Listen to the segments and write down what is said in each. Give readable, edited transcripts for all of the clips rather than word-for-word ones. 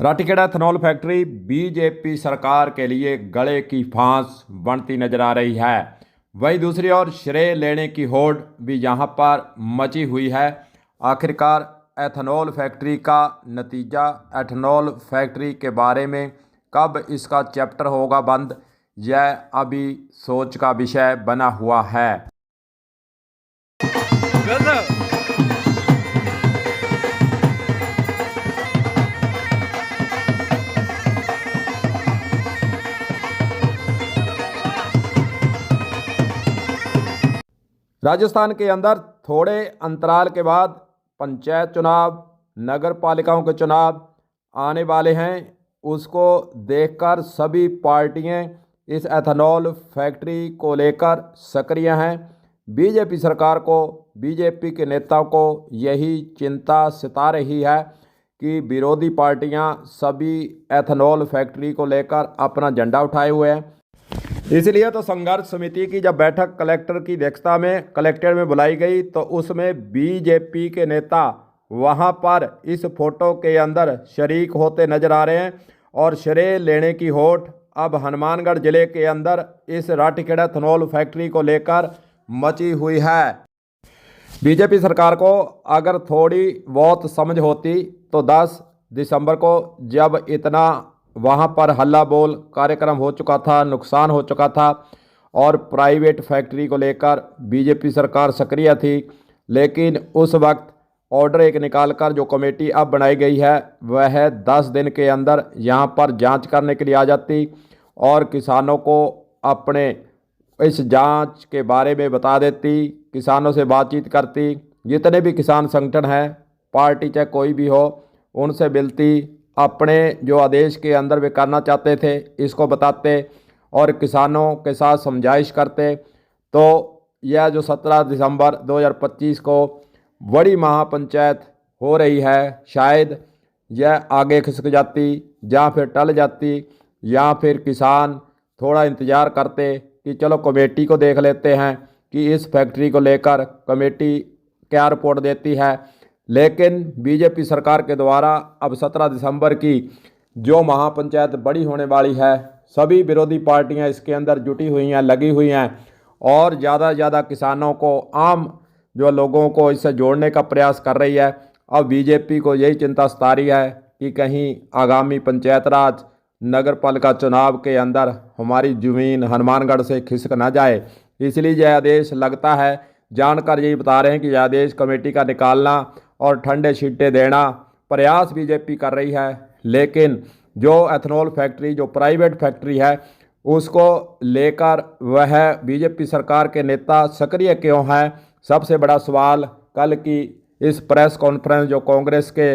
Rathikheda ethanol factory BJP सरकार के लिए गले की फांस बनती नजर आ रही है। वहीं दूसरी ओर श्रेय लेने की होड़ भी यहां पर मची हुई है। आखिरकार एथेनॉल फैक्ट्री का नतीजा, एथेनॉल फैक्ट्री के बारे में कब इसका चैप्टर होगा बंद, यह अभी सोच का विषय बना हुआ है। राजस्थान के अंदर थोड़े अंतराल के बाद पंचायत चुनाव, नगर पालिकाओं के चुनाव आने वाले हैं। उसको देखकर सभी पार्टियां इस एथेनॉल फैक्ट्री को लेकर सक्रिय हैं। बीजेपी सरकार को, बीजेपी के नेताओं को यही चिंता सता रही है कि विरोधी पार्टियां सभी एथेनॉल फैक्ट्री को लेकर अपना झंडा उठाए हुए हैं। इसलिए तो संघर्ष समिति की जब बैठक कलेक्टर की अध्यक्षता में कलेक्ट्रेट में बुलाई गई तो उसमें बीजेपी के नेता वहां पर इस फोटो के अंदर शरीक होते नजर आ रहे हैं और श्रेय लेने की होड़ अब हनुमानगढ़ जिले के अंदर इस राठीखेड़ा एथेनॉल फैक्ट्री को लेकर मची हुई है। बीजेपी सरकार को अगर थोड़ी बहुत समझ होती तो 10 दिसंबर को जब इतना वहाँ पर हल्ला बोल कार्यक्रम हो चुका था, नुकसान हो चुका था और प्राइवेट फैक्ट्री को लेकर बीजेपी सरकार सक्रिय थी, लेकिन उस वक्त ऑर्डर एक निकालकर जो कमेटी अब बनाई गई है वह 10 दिन के अंदर यहाँ पर जांच करने के लिए आ जाती और किसानों को अपने इस जांच के बारे में बता देती, किसानों से बातचीत करती, जितने भी किसान संगठन हैं, पार्टी चाहे कोई भी हो, उनसे मिलती, अपने जो आदेश के अंदर वे करना चाहते थे इसको बताते और किसानों के साथ समझाइश करते। तो यह जो 17 दिसंबर 2025 को बड़ी महापंचायत हो रही है, शायद यह आगे खिसक जाती या फिर टल जाती या फिर किसान थोड़ा इंतज़ार करते कि चलो कमेटी को देख लेते हैं कि इस फैक्ट्री को लेकर कमेटी क्या रिपोर्ट देती है। लेकिन बीजेपी सरकार के द्वारा अब 17 दिसंबर की जो महापंचायत बड़ी होने वाली है, सभी विरोधी पार्टियां इसके अंदर जुटी हुई हैं, लगी हुई हैं और ज़्यादा से ज़्यादा किसानों को, आम जो लोगों को इससे जोड़ने का प्रयास कर रही है। अब बीजेपी को यही चिंता सता रही है कि कहीं आगामी पंचायत राज, नगर पालिका चुनाव के अंदर हमारी ज़मीन हनुमानगढ़ से खिसक ना जाए, इसलिए यह आदेश लगता है। जानकर यही बता रहे हैं कि यह आदेश कमेटी का निकालना और ठंडे छिट्टे देना प्रयास बीजेपी कर रही है, लेकिन जो एथेनॉल फैक्ट्री, जो प्राइवेट फैक्ट्री है, उसको लेकर वह बीजेपी सरकार के नेता सक्रिय क्यों हैं? सबसे बड़ा सवाल कल की इस प्रेस कॉन्फ्रेंस जो कांग्रेस के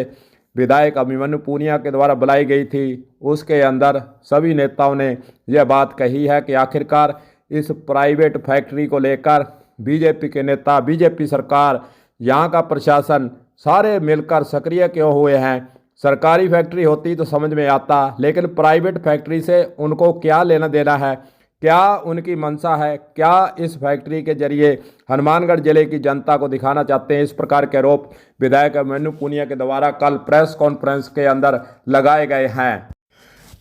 विधायक अभिमन्यु पूनिया के द्वारा बुलाई गई थी, उसके अंदर सभी नेताओं ने यह बात कही है कि आखिरकार इस प्राइवेट फैक्ट्री को लेकर बीजेपी के नेता, बीजेपी सरकार, यहाँ का प्रशासन सारे मिलकर सक्रिय क्यों हुए हैं? सरकारी फैक्ट्री होती तो समझ में आता, लेकिन प्राइवेट फैक्ट्री से उनको क्या लेना देना है? क्या उनकी मंशा है? क्या इस फैक्ट्री के जरिए हनुमानगढ़ जिले की जनता को दिखाना चाहते हैं? इस प्रकार के आरोप विधायक अभिमन्यु पूनिया के द्वारा कल प्रेस कॉन्फ्रेंस के अंदर लगाए गए हैं।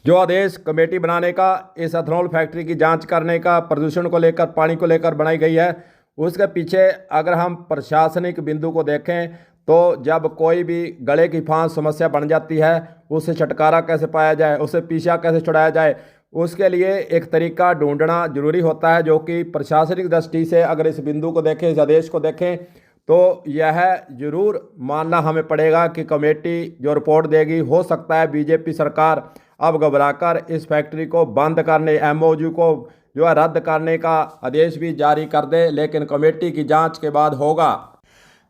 जो आदेश कमेटी बनाने का, इस एथेनॉल फैक्ट्री की जांच करने का, प्रदूषण को लेकर, पानी को लेकर बनाई गई है, उसके पीछे अगर हम प्रशासनिक बिंदु को देखें तो जब कोई भी गले की फांस समस्या बन जाती है, उससे छुटकारा कैसे पाया जाए, उससे पीछा कैसे छुड़ाया जाए, उसके लिए एक तरीका ढूंढना जरूरी होता है, जो कि प्रशासनिक दृष्टि से अगर इस बिंदु को देखें, इस आदेश को देखें, तो यह जरूर मानना हमें पड़ेगा कि कमेटी जो रिपोर्ट देगी, हो सकता है बीजेपी सरकार अब घबराकर इस फैक्ट्री को बंद करने, एमओयू को जो है रद्द करने का आदेश भी जारी कर दे, लेकिन कमेटी की जांच के बाद होगा।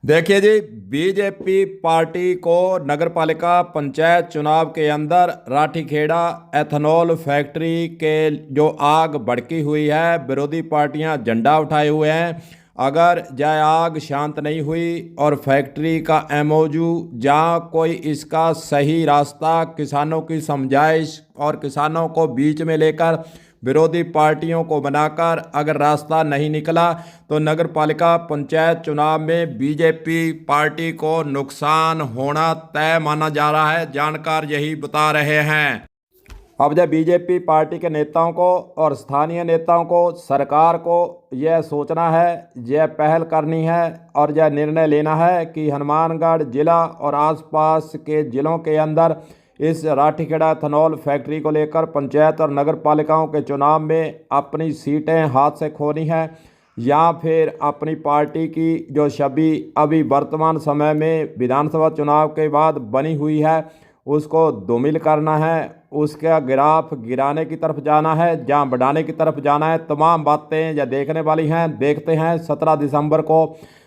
देखिए जी, बीजेपी पार्टी को नगर पालिका पंचायत चुनाव के अंदर राठीखेड़ा एथेनॉल फैक्ट्री के जो आग भड़की हुई है, विरोधी पार्टियां झंडा उठाए हुए हैं। अगर यह आग शांत नहीं हुई और फैक्ट्री का एमओयू, जहाँ कोई इसका सही रास्ता, किसानों की समझाइश और किसानों को बीच में लेकर विरोधी पार्टियों को बनाकर अगर रास्ता नहीं निकला तो नगर पालिका पंचायत चुनाव में बीजेपी पार्टी को नुकसान होना तय माना जा रहा है। जानकार यही बता रहे हैं। अब जब बीजेपी पार्टी के नेताओं को और स्थानीय नेताओं को, सरकार को यह सोचना है, यह पहल करनी है और यह निर्णय लेना है कि हनुमानगढ़ जिला और आसपास के जिलों के अंदर इस राठीखेड़ा एथेनॉल फैक्ट्री को लेकर पंचायत और नगर पालिकाओं के चुनाव में अपनी सीटें हाथ से खोनी है या फिर अपनी पार्टी की जो छवि अभी वर्तमान समय में विधानसभा चुनाव के बाद बनी हुई है उसको धूमिल करना है, उसका ग्राफ गिराने की तरफ जाना है, जहां बढ़ाने की तरफ जाना है। तमाम बातें यह देखने वाली हैं। देखते हैं 17 दिसंबर को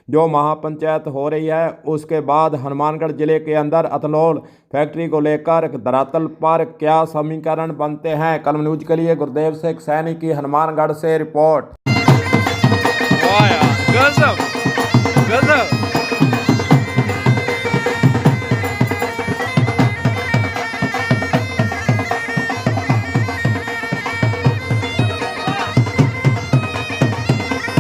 जो महापंचायत हो रही है उसके बाद हनुमानगढ़ जिले के अंदर एथेनॉल फैक्ट्री को लेकर धरातल पर क्या समीकरण बनते हैं। कलम न्यूज के लिए गुरुदेव शेख सैनी की हनुमानगढ़ से रिपोर्ट। वाह यार, गजब गजब।